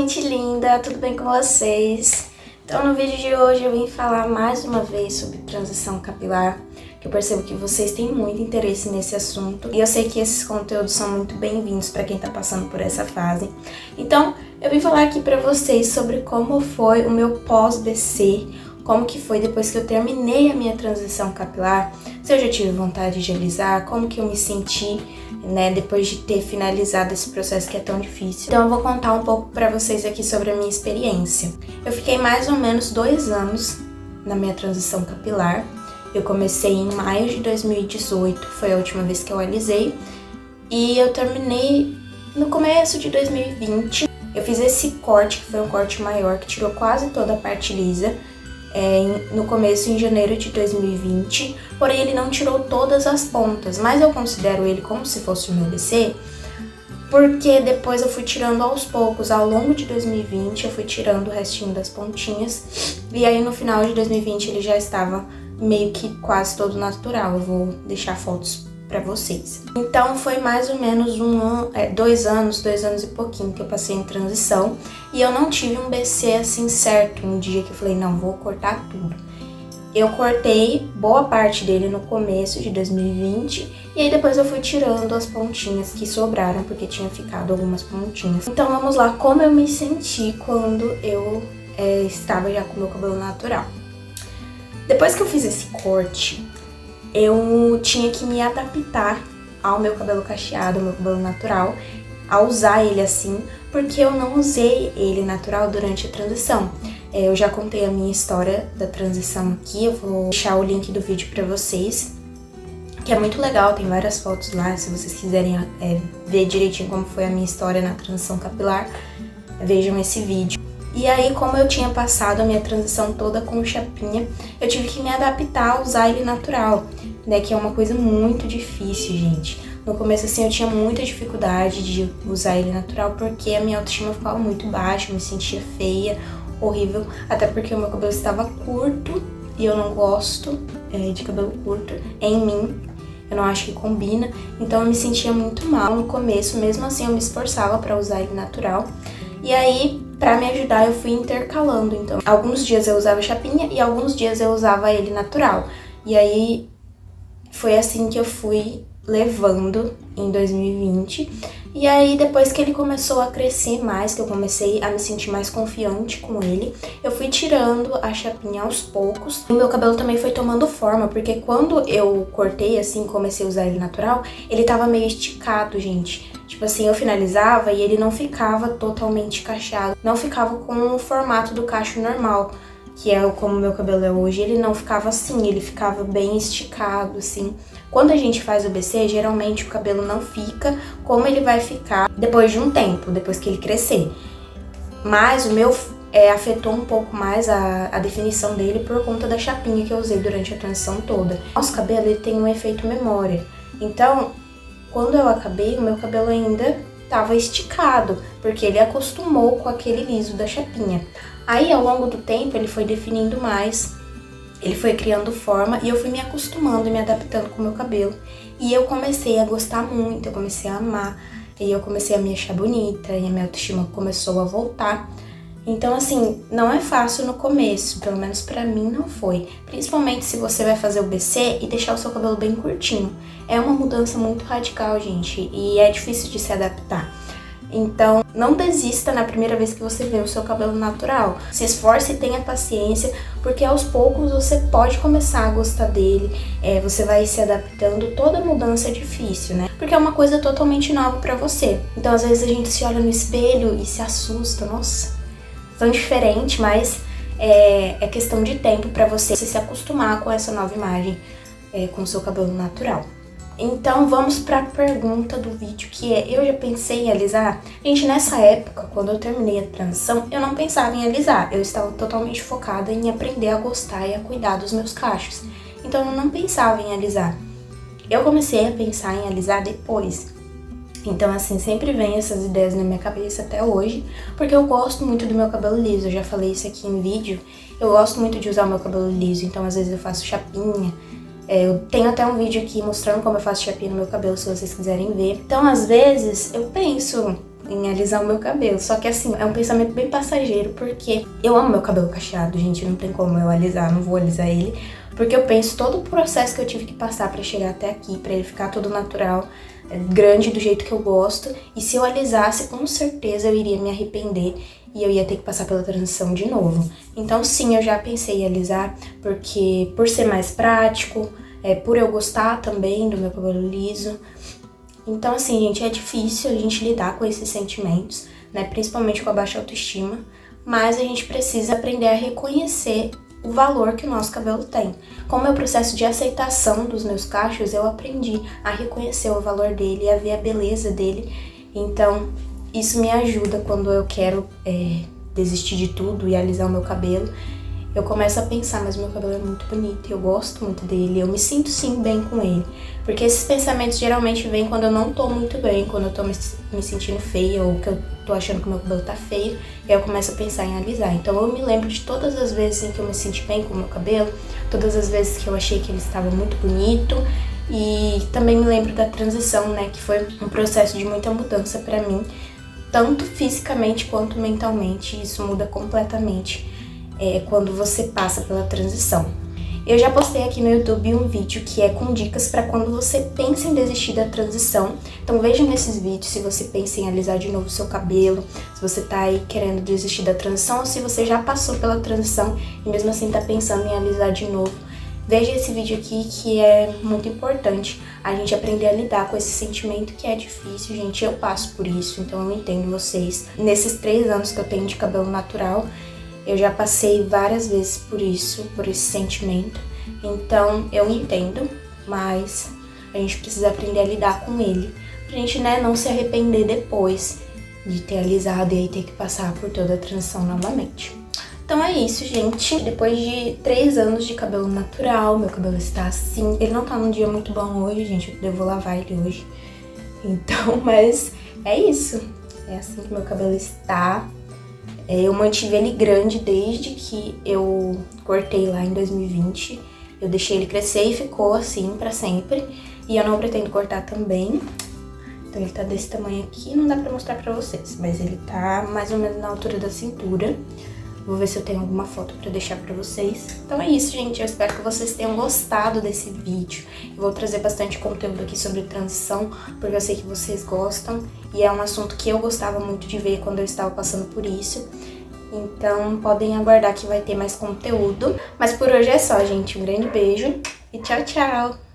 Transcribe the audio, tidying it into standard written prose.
gente linda, tudo bem com vocês? Então no vídeo de hoje eu vim falar mais uma vez sobre transição capilar, que eu percebo que vocês têm muito interesse nesse assunto e eu sei que esses conteúdos são muito bem-vindos para quem tá passando por essa fase. Então eu vim falar aqui para vocês sobre como foi o meu pós-BC, como que foi depois que eu terminei a minha transição capilar, se eu já tive vontade de alisar, como que eu me senti, né, depois de ter finalizado esse processo que é tão difícil. Então eu vou contar um pouco pra vocês aqui sobre a minha experiência. Eu fiquei mais ou menos 2 anos na minha transição capilar. Eu comecei em maio de 2018, foi a última vez que eu alisei, e eu terminei no começo de 2020. Eu fiz esse corte, que foi um corte maior, que tirou quase toda a parte lisa, no começo, em janeiro de 2020, porém ele não tirou todas as pontas, mas eu considero ele como se fosse o meu BC, porque depois eu fui tirando aos poucos, ao longo de 2020 eu fui tirando o restinho das pontinhas, e aí no final de 2020 ele já estava meio que quase todo natural. Eu vou deixar fotos pra vocês. Então foi mais ou menos 2 anos e pouquinho que eu passei em transição e eu não tive um BC assim certo, um dia que eu falei, não, vou cortar tudo. Eu cortei boa parte dele no começo de 2020 e aí depois eu fui tirando as pontinhas que sobraram, porque tinha ficado algumas pontinhas. Então vamos lá, como eu me senti quando eu estava já com o meu cabelo natural. Depois que eu fiz esse corte, eu tinha que me adaptar ao meu cabelo cacheado, ao meu cabelo natural, a usar ele assim, porque eu não usei ele natural durante a transição. Eu já contei a minha história da transição aqui, eu vou deixar o link do vídeo pra vocês, que é muito legal, tem várias fotos lá, se vocês quiserem ver direitinho como foi a minha história na transição capilar, vejam esse vídeo. E aí, como eu tinha passado a minha transição toda com chapinha, eu tive que me adaptar a usar ele natural, né? Que é uma coisa muito difícil, gente. No começo, assim, eu tinha muita dificuldade de usar ele natural, porque a minha autoestima ficava muito baixa, eu me sentia feia, horrível, até porque o meu cabelo estava curto, e eu não gosto de cabelo curto em mim. Eu não acho que combina, então eu me sentia muito mal no começo, mesmo assim eu me esforçava para usar ele natural. E aí, pra me ajudar, eu fui intercalando. Então, alguns dias eu usava chapinha e alguns dias eu usava ele natural. E aí, foi assim que eu fui levando em 2020. E aí, depois que ele começou a crescer mais, que eu comecei a me sentir mais confiante com ele, eu fui tirando a chapinha aos poucos. O meu cabelo também foi tomando forma, porque quando eu cortei, assim, comecei a usar ele natural, ele tava meio esticado, gente. Tipo assim, eu finalizava e ele não ficava totalmente cacheado, não ficava com o formato do cacho normal, que é como o meu cabelo é hoje. Ele não ficava assim, ele ficava bem esticado, assim. Quando a gente faz o BC, geralmente o cabelo não fica como ele vai ficar depois de um tempo, depois que ele crescer. Mas o meu afetou um pouco mais a definição dele por conta da chapinha que eu usei durante a transição toda. Nosso cabelo, ele tem um efeito memória, então quando eu acabei, o meu cabelo ainda estava esticado, porque ele acostumou com aquele liso da chapinha. Aí, ao longo do tempo, ele foi definindo mais, ele foi criando forma e eu fui me acostumando e me adaptando com o meu cabelo. E eu comecei a gostar muito, eu comecei a amar, e eu comecei a me achar bonita, e a minha autoestima começou a voltar. Então, assim, não é fácil no começo, pelo menos pra mim não foi. Principalmente se você vai fazer o BC e deixar o seu cabelo bem curtinho. É uma mudança muito radical, gente, e é difícil de se adaptar. Então, não desista na primeira vez que você vê o seu cabelo natural. Se esforce e tenha paciência, porque aos poucos você pode começar a gostar dele, você vai se adaptando. Toda mudança é difícil, né? Porque é uma coisa totalmente nova pra você. Então, às vezes a gente se olha no espelho e se assusta, nossa, tão diferente, mas é questão de tempo pra você se acostumar com essa nova imagem, com o seu cabelo natural. Então vamos pra pergunta do vídeo, que é, eu já pensei em alisar? Gente, nessa época, quando eu terminei a transição, eu não pensava em alisar, eu estava totalmente focada em aprender a gostar e a cuidar dos meus cachos, então eu não pensava em alisar. Eu comecei a pensar em alisar depois. Então, assim, sempre vem essas ideias na minha cabeça até hoje, porque eu gosto muito do meu cabelo liso. Eu já falei isso aqui em vídeo, eu gosto muito de usar o meu cabelo liso, então às vezes eu faço chapinha. Eu tenho até um vídeo aqui mostrando como eu faço chapinha no meu cabelo, se vocês quiserem ver. Então, às vezes, eu penso em alisar o meu cabelo. Só que assim, é um pensamento bem passageiro, porque eu amo meu cabelo cacheado, gente, não tem como eu alisar, não vou alisar ele. Porque eu penso todo o processo que eu tive que passar pra chegar até aqui, pra ele ficar todo natural, grande do jeito que eu gosto. E se eu alisasse, com certeza eu iria me arrepender e eu ia ter que passar pela transição de novo. Então sim, eu já pensei em alisar, porque por ser mais prático, por eu gostar também do meu cabelo liso. Então assim, gente, é difícil a gente lidar com esses sentimentos, né? Principalmente com a baixa autoestima, mas a gente precisa aprender a reconhecer o valor que o nosso cabelo tem. Com o meu processo de aceitação dos meus cachos, eu aprendi a reconhecer o valor dele e a ver a beleza dele. Então, isso me ajuda quando eu quero desistir de tudo e alisar o meu cabelo. Eu começo a pensar, mas meu cabelo é muito bonito, eu gosto muito dele, eu me sinto sim bem com ele. Porque esses pensamentos geralmente vêm quando eu não tô muito bem, quando eu tô me sentindo feia ou que eu tô achando que o meu cabelo tá feio, e aí eu começo a pensar em alisar. Então eu me lembro de todas as vezes em que eu me senti bem com o meu cabelo, todas as vezes que eu achei que ele estava muito bonito, e também me lembro da transição, né, que foi um processo de muita mudança pra mim, tanto fisicamente quanto mentalmente. Isso muda completamente quando você passa pela transição. Eu já postei aqui no YouTube um vídeo que é com dicas para quando você pensa em desistir da transição. Então vejam nesses vídeos se você pensa em alisar de novo o seu cabelo, se você tá aí querendo desistir da transição ou se você já passou pela transição e mesmo assim tá pensando em alisar de novo. Veja esse vídeo aqui, que é muito importante a gente aprender a lidar com esse sentimento que é difícil, gente. Eu passo por isso, então eu entendo vocês. Nesses 3 anos que eu tenho de cabelo natural, eu já passei várias vezes por isso, por esse sentimento. Então eu entendo, mas a gente precisa aprender a lidar com ele, pra gente, né, não se arrepender depois de ter alisado e aí ter que passar por toda a transição novamente. Então é isso, gente. Depois de 3 anos de cabelo natural, meu cabelo está assim. Ele não tá num dia muito bom hoje, gente, eu devo lavar ele hoje. Então, mas é isso. É assim que meu cabelo está. Eu mantive ele grande desde que eu cortei lá em 2020. Eu deixei ele crescer e ficou assim pra sempre. E eu não pretendo cortar também. Então ele tá desse tamanho aqui, não dá pra mostrar pra vocês, mas ele tá mais ou menos na altura da cintura. Vou ver se eu tenho alguma foto pra deixar pra vocês. Então é isso, gente. Eu espero que vocês tenham gostado desse vídeo. Eu vou trazer bastante conteúdo aqui sobre transição, porque eu sei que vocês gostam. E é um assunto que eu gostava muito de ver quando eu estava passando por isso. Então podem aguardar que vai ter mais conteúdo. Mas por hoje é só, gente. Um grande beijo e tchau, tchau!